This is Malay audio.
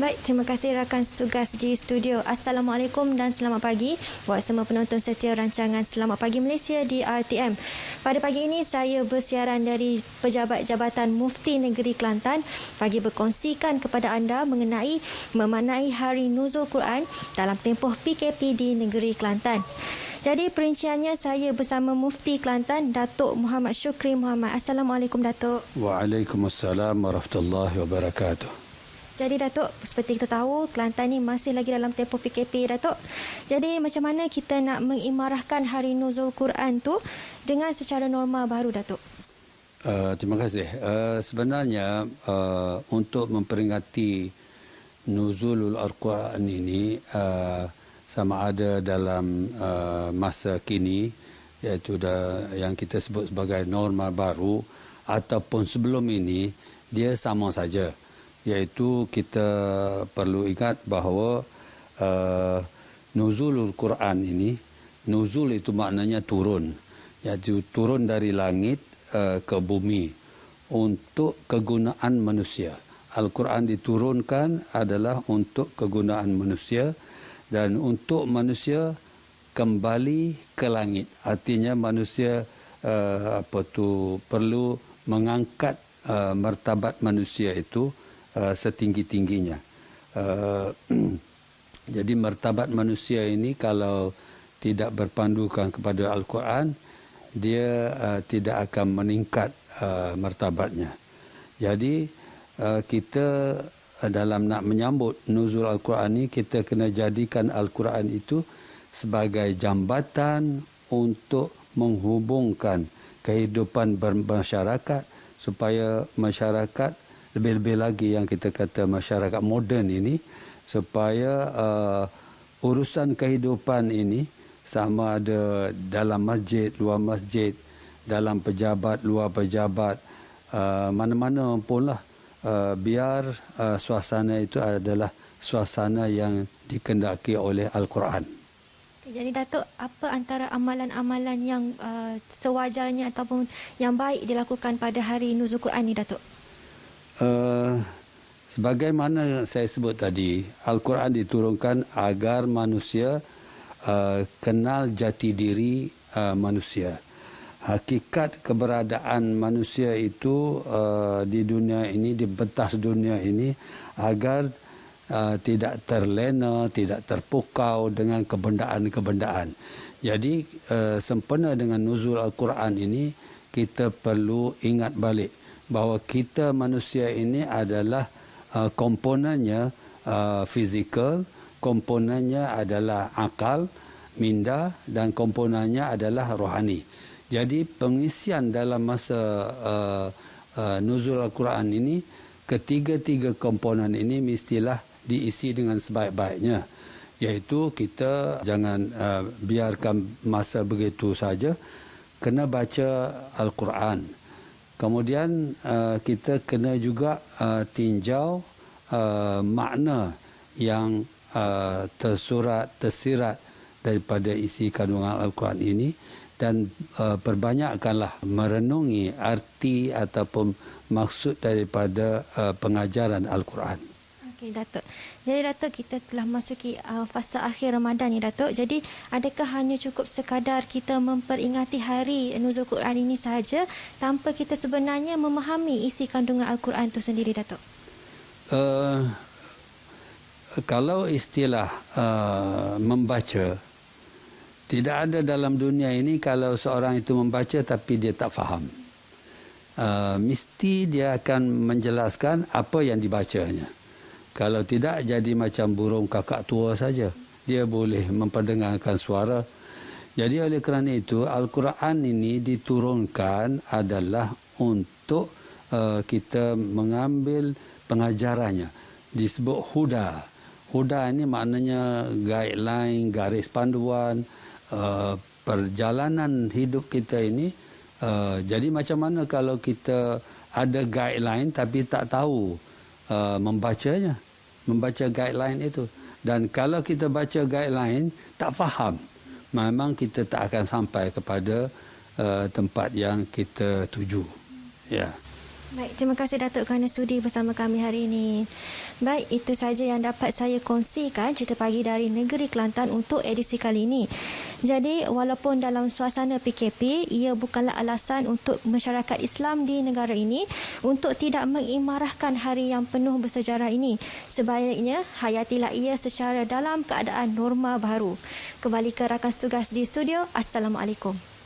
Baik, terima kasih rakan tugas di studio. Assalamualaikum dan selamat pagi buat semua penonton setia rancangan Selamat Pagi Malaysia di RTM. Pada pagi ini saya bersiaran dari Pejabat Jabatan Mufti Negeri Kelantan bagi berkongsikan kepada anda mengenai memaknai Hari Nuzul Quran dalam tempoh PKP di Negeri Kelantan. Jadi perinciannya saya bersama Mufti Kelantan, Datuk Muhammad Syukri Muhammad. Assalamualaikum Datuk. Waalaikumsalam warahmatullahi wabarakatuh. Jadi Datuk, seperti kita tahu, Kelantan ni masih lagi dalam tempoh PKP Datuk. Jadi macam mana kita nak mengimarahkan Hari Nuzul Quran tu dengan secara normal baru Datuk? Terima kasih. Sebenarnya untuk memperingati Nuzulul Al-Quran ini sama ada dalam masa kini, iaitu yang kita sebut sebagai normal baru, ataupun sebelum ini, dia sama saja. Iaitu kita perlu ingat bahawa Nuzulul Quran ini, nuzul itu maknanya turun, iaitu turun dari langit ke bumi untuk kegunaan manusia. Al-Quran diturunkan adalah untuk kegunaan manusia dan untuk manusia kembali ke langit. Artinya manusia perlu mengangkat martabat manusia itu setinggi-tingginya. Jadi martabat manusia ini kalau tidak berpandukan kepada Al-Quran, dia tidak akan meningkat martabatnya. Jadi kita dalam nak menyambut Nuzul Al-Quran ini, kita kena jadikan Al-Quran itu sebagai jambatan untuk menghubungkan kehidupan bermasyarakat supaya masyarakat, lebih-lebih lagi yang kita kata masyarakat moden ini, supaya urusan kehidupan ini sama ada dalam masjid, luar masjid, dalam pejabat, luar pejabat, mana-mana punlah, biar suasana itu adalah suasana yang dikendaki oleh Al-Quran. Jadi Datuk, apa antara amalan-amalan yang sewajarnya ataupun yang baik dilakukan pada Hari Nuzul Quran ini Datuk? Sebagaimana saya sebut tadi, Al-Quran diturunkan agar manusia kenal jati diri manusia. Hakikat keberadaan manusia itu di dunia ini, di pentas dunia ini, agar tidak terlena, tidak terpukau dengan kebendaan-kebendaan. Jadi sempena dengan nuzul Al-Quran ini, kita perlu ingat balik bahawa kita manusia ini adalah komponennya fizikal, komponennya adalah akal, minda, dan komponennya adalah rohani. Jadi pengisian dalam masa nuzul Al-Quran ini, ketiga-tiga komponen ini mestilah diisi dengan sebaik-baiknya. Iaitu kita jangan biarkan masa begitu saja, kena baca Al-Quran. Kemudian kita kena juga tinjau makna yang tersirat daripada isi kandungan Al-Quran ini, dan perbanyakkanlah merenungi arti ataupun maksud daripada pengajaran Al-Quran. Okey Datuk. Jadi Datuk, kita telah masuki fasa akhir Ramadan ni Datuk. Jadi adakah hanya cukup sekadar kita memperingati Hari Nuzul Quran ini sahaja tanpa kita sebenarnya memahami isi kandungan Al-Quran itu sendiri Datuk? Kalau istilah membaca, tidak ada dalam dunia ini kalau seorang itu membaca tapi dia tak faham. Mesti dia akan menjelaskan apa yang dibacanya. Kalau tidak, jadi macam burung kakak tua saja. Dia boleh memperdengarkan suara. Jadi oleh kerana itu, Al-Quran ini diturunkan adalah untuk kita mengambil pengajarannya. Disebut huda. Huda ini maknanya guideline, garis panduan, perjalanan hidup kita ini. Jadi macam mana kalau kita ada guideline tapi tak tahu membacanya, membaca guideline itu. Dan kalau kita baca guideline tak faham, memang kita tak akan sampai kepada tempat yang kita tuju. Ya. Baik, terima kasih Datuk kerana sudi bersama kami hari ini. Baik, itu saja yang dapat saya kongsikan cerita pagi dari negeri Kelantan untuk edisi kali ini. Jadi, walaupun dalam suasana PKP, ia bukanlah alasan untuk masyarakat Islam di negara ini untuk tidak mengimarahkan hari yang penuh bersejarah ini. Sebaliknya, hayatilah ia secara dalam keadaan norma baru. Kembali ke rakan tugas di studio. Assalamualaikum.